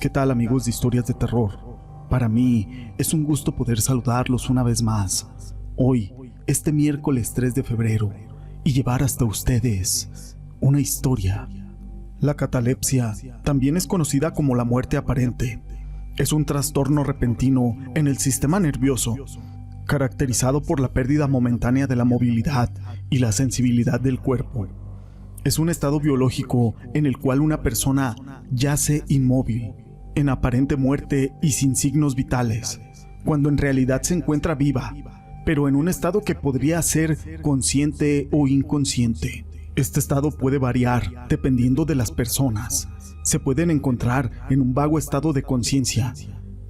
¿Qué tal, amigos de Historias de Terror? Para mí es un gusto poder saludarlos una vez más, hoy, este miércoles 3 de febrero, y llevar hasta ustedes una historia. La catalepsia también es conocida como la muerte aparente. Es un trastorno repentino en el sistema nervioso, caracterizado por la pérdida momentánea de la movilidad y la sensibilidad del cuerpo. Es un estado biológico en el cual una persona yace inmóvil, en aparente muerte y sin signos vitales, cuando en realidad se encuentra viva, pero en un estado que podría ser consciente o inconsciente. Este estado puede variar dependiendo de las personas. Se pueden encontrar en un vago estado de conciencia,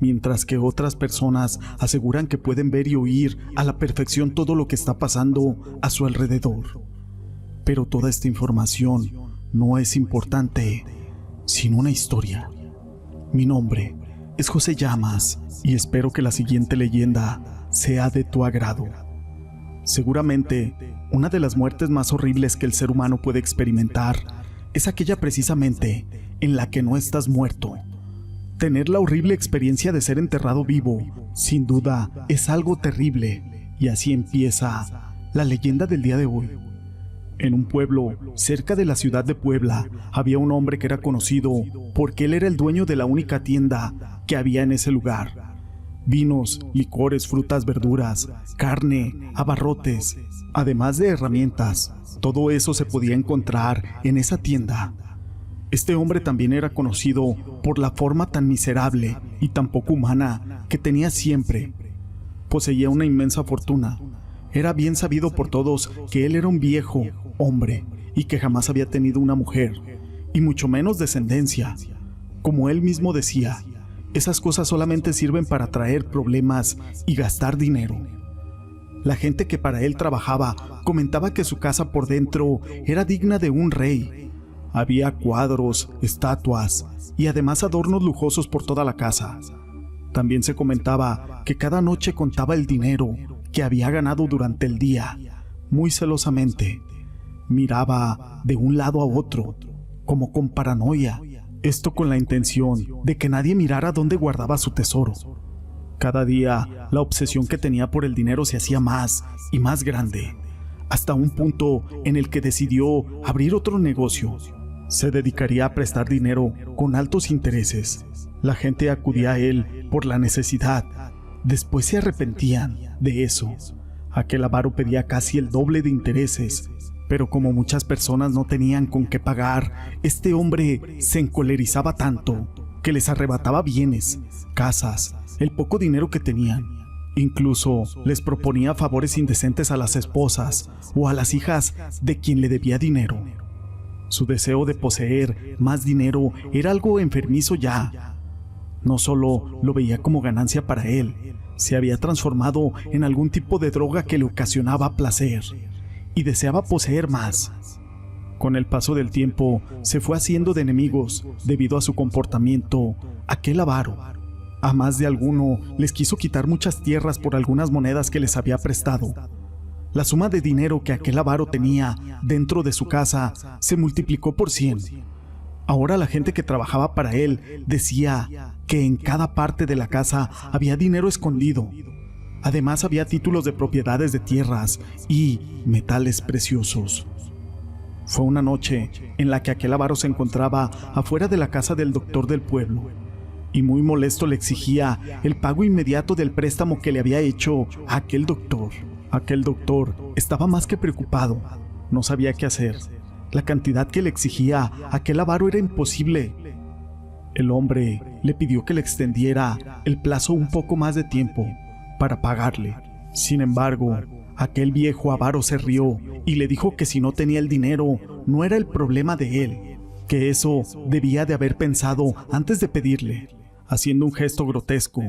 mientras que otras personas aseguran que pueden ver y oír a la perfección todo lo que está pasando a su alrededor. Pero toda esta información no es importante, sino una historia. Mi nombre es José Llamas y espero que la siguiente leyenda sea de tu agrado. Seguramente, una de las muertes más horribles que el ser humano puede experimentar es aquella precisamente en la que no estás muerto. Tener la horrible experiencia de ser enterrado vivo, sin duda, es algo terrible, y así empieza la leyenda del día de hoy. En un pueblo cerca de la ciudad de Puebla había un hombre que era conocido porque él era el dueño de la única tienda que había en ese lugar. Vinos, licores, frutas, verduras, carne, abarrotes, además de herramientas, todo eso se podía encontrar en esa tienda. Este hombre también era conocido por la forma tan miserable y tan poco humana que tenía siempre. Poseía una inmensa fortuna. Era bien sabido por todos que él era un viejo hombre y que jamás había tenido una mujer, y mucho menos descendencia. Como él mismo decía, esas cosas solamente sirven para traer problemas y gastar dinero. La gente que para él trabajaba comentaba que su casa por dentro era digna de un rey. Había cuadros, estatuas y además adornos lujosos por toda la casa. También se comentaba que cada noche contaba el dinero que había ganado durante el día, muy celosamente. Miraba de un lado a otro, como con paranoia, esto con la intención de que nadie mirara dónde guardaba su tesoro. Cada día, la obsesión que tenía por el dinero se hacía más y más grande, hasta un punto en el que decidió abrir otro negocio. Se dedicaría a prestar dinero con altos intereses. La gente acudía a él por la necesidad. Después se arrepentían de eso. Aquel avaro pedía casi el doble de intereses, pero como muchas personas no tenían con qué pagar, este hombre se encolerizaba tanto que les arrebataba bienes, casas, el poco dinero que tenían. Incluso les proponía favores indecentes a las esposas o a las hijas de quien le debía dinero. Su deseo de poseer más dinero era algo enfermizo ya. No solo lo veía como ganancia para él, se había transformado en algún tipo de droga que le ocasionaba placer y deseaba poseer más. Con el paso del tiempo se fue haciendo de enemigos debido a su comportamiento, aquel avaro. A más de alguno les quiso quitar muchas tierras por algunas monedas que les había prestado. La suma de dinero que aquel avaro tenía dentro de su casa se multiplicó por 100. Ahora la gente que trabajaba para él decía que en cada parte de la casa había dinero escondido. Además había títulos de propiedades de tierras y metales preciosos. Fue una noche en la que aquel avaro se encontraba afuera de la casa del doctor del pueblo y muy molesto le exigía el pago inmediato del préstamo que le había hecho a aquel doctor. Aquel doctor estaba más que preocupado, no sabía qué hacer. La cantidad que le exigía aquel avaro era imposible. El hombre le pidió que le extendiera el plazo un poco más de tiempo para pagarle. Sin embargo, aquel viejo avaro se rió y le dijo que si no tenía el dinero no era el problema de él, que eso debía de haber pensado antes de pedirle. Haciendo un gesto grotesco,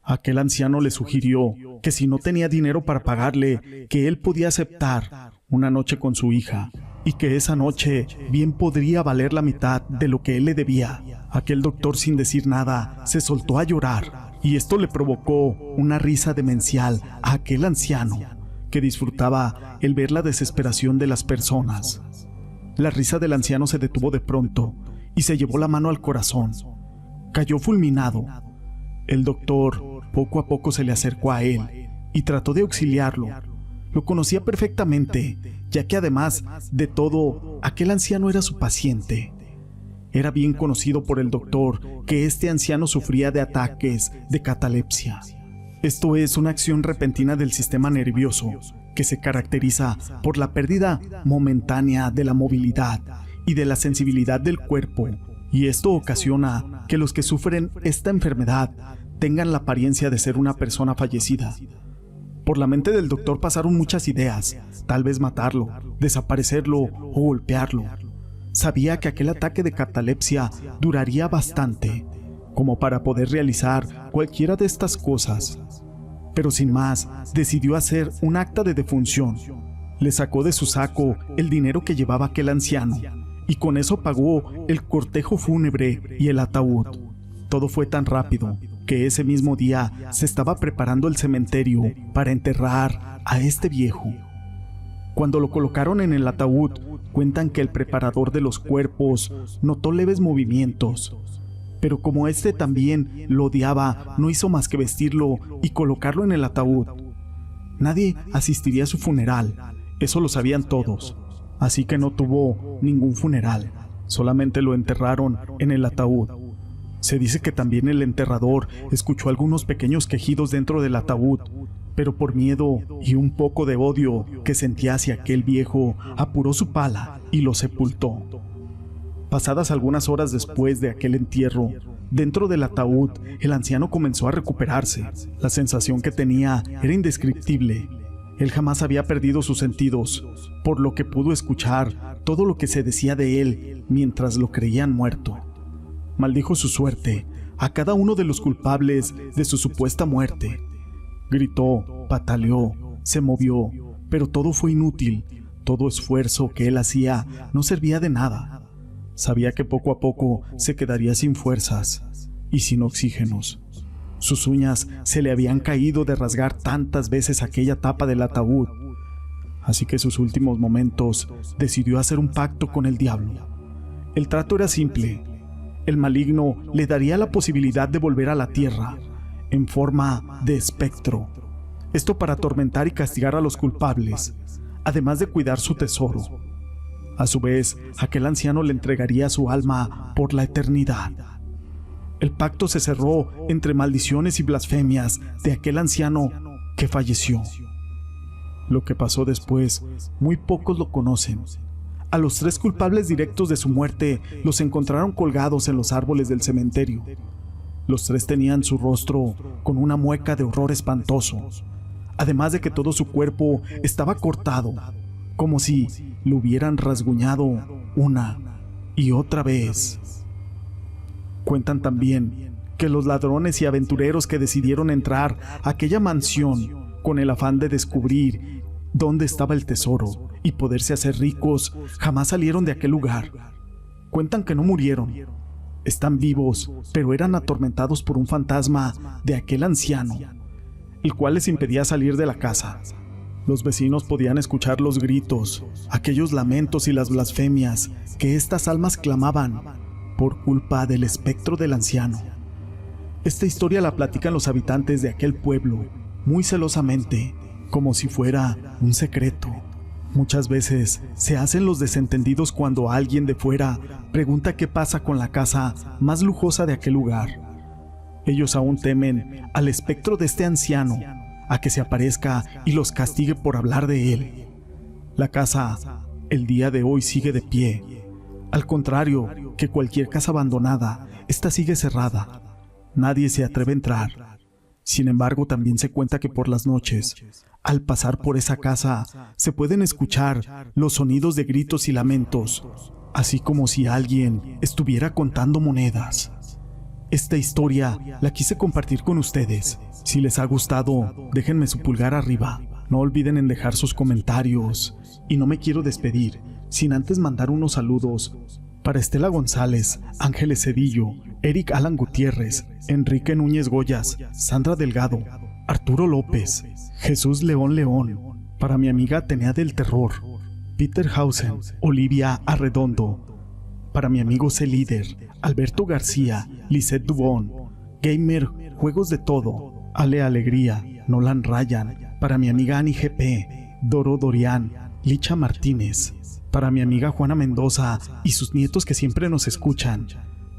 aquel anciano le sugirió que si no tenía dinero para pagarle, que él podía aceptar una noche con su hija, y que esa noche bien podría valer la mitad de lo que él le debía. Aquel doctor, sin decir nada, se soltó a llorar, y esto le provocó una risa demencial a aquel anciano, que disfrutaba el ver la desesperación de las personas. La risa del anciano se detuvo de pronto, y se llevó la mano al corazón. cayó fulminado. El doctor poco a poco se le acercó a él y trató de auxiliarlo. Lo conocía perfectamente, ya que además de todo, aquel anciano era su paciente. Era bien conocido por el doctor que este anciano sufría de ataques de catalepsia. Esto es una acción repentina del sistema nervioso que se caracteriza por la pérdida momentánea de la movilidad y de la sensibilidad del cuerpo, y esto ocasiona que los que sufren esta enfermedad tengan la apariencia de ser una persona fallecida. Por la mente del doctor pasaron muchas ideas, tal vez matarlo, desaparecerlo o golpearlo. Sabía que aquel ataque de catalepsia duraría bastante, como para poder realizar cualquiera de estas cosas. Pero sin más, decidió hacer un acta de defunción. Le sacó de su saco el dinero que llevaba aquel anciano, y con eso pagó el cortejo fúnebre y el ataúd. Todo fue tan rápido que ese mismo día se estaba preparando el cementerio para enterrar a este viejo. Cuando lo colocaron en el ataúd, cuentan que el preparador de los cuerpos notó leves movimientos, pero como este también lo odiaba, no hizo más que vestirlo y colocarlo en el ataúd. Nadie asistiría a su funeral, eso lo sabían todos, así que no tuvo ningún funeral, solamente lo enterraron en el ataúd. Se dice que también el enterrador escuchó algunos pequeños quejidos dentro del ataúd, pero por miedo y un poco de odio que sentía hacia aquel viejo, apuró su pala y lo sepultó. Pasadas algunas horas después de aquel entierro, dentro del ataúd, el anciano comenzó a recuperarse. La sensación que tenía era indescriptible. Él jamás había perdido sus sentidos, por lo que pudo escuchar todo lo que se decía de él mientras lo creían muerto. Maldijo su suerte a cada uno de los culpables de su supuesta muerte. Gritó, pataleó, se movió, pero todo fue inútil. Todo esfuerzo que él hacía no servía de nada. Sabía que poco a poco se quedaría sin fuerzas y sin oxígenos. Sus uñas se le habían caído de rasgar tantas veces aquella tapa del ataúd. Así que en sus últimos momentos decidió hacer un pacto con el diablo. El trato era simple. El maligno le daría la posibilidad de volver a la tierra en forma de espectro. Esto para atormentar y castigar a los culpables, además de cuidar su tesoro. A su vez, aquel anciano le entregaría su alma por la eternidad. El pacto se cerró entre maldiciones y blasfemias de aquel anciano que falleció. Lo que pasó después, muy pocos lo conocen. A los 3 culpables directos de su muerte los encontraron colgados en los árboles del cementerio. Los 3 tenían su rostro con una mueca de horror espantoso, además de que todo su cuerpo estaba cortado, como si lo hubieran rasguñado una y otra vez. Cuentan también que los ladrones y aventureros que decidieron entrar a aquella mansión con el afán de descubrir dónde estaba el tesoro y poderse hacer ricos, jamás salieron de aquel lugar. Cuentan que no murieron. Están vivos, pero eran atormentados por un fantasma de aquel anciano, el cual les impedía salir de la casa. Los vecinos podían escuchar los gritos, aquellos lamentos y las blasfemias que estas almas clamaban por culpa del espectro del anciano. Esta historia la platican los habitantes de aquel pueblo, muy celosamente, como si fuera un secreto. Muchas veces se hacen los desentendidos cuando alguien de fuera pregunta qué pasa con la casa más lujosa de aquel lugar. Ellos aún temen al espectro de este anciano, a que se aparezca y los castigue por hablar de él. La casa, el día de hoy, sigue de pie. Al contrario que cualquier casa abandonada, esta sigue cerrada. Nadie se atreve a entrar. Sin embargo, también se cuenta que por las noches, al pasar por esa casa, se pueden escuchar los sonidos de gritos y lamentos, así como si alguien estuviera contando monedas. Esta historia la quise compartir con ustedes. Si les ha gustado, déjenme su pulgar arriba. No olviden en dejar sus comentarios. Y no me quiero despedir sin antes mandar unos saludos para Estela González, Ángeles Cedillo, Eric Alan Gutiérrez, Enrique Núñez Goyas, Sandra Delgado, Arturo López, Jesús León León, para mi amiga Atenea del Terror, Peter Hausen, Olivia Arredondo, para mi amigo C. Líder, Alberto García, Lisette Dubón, Gamer, Juegos de Todo, Ale Alegría, Nolan Ryan, para mi amiga Ani GP, Doro Dorian, Licha Martínez, para mi amiga Juana Mendoza y sus nietos que siempre nos escuchan,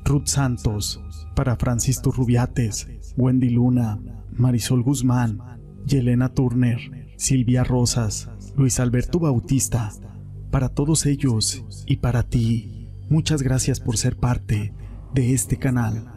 Ruth Santos, para Francis Turrubiates, Wendy Luna, Marisol Guzmán, Yelena Turner, Silvia Rosas, Luis Alberto Bautista, para todos ellos y para ti, muchas gracias por ser parte de este canal.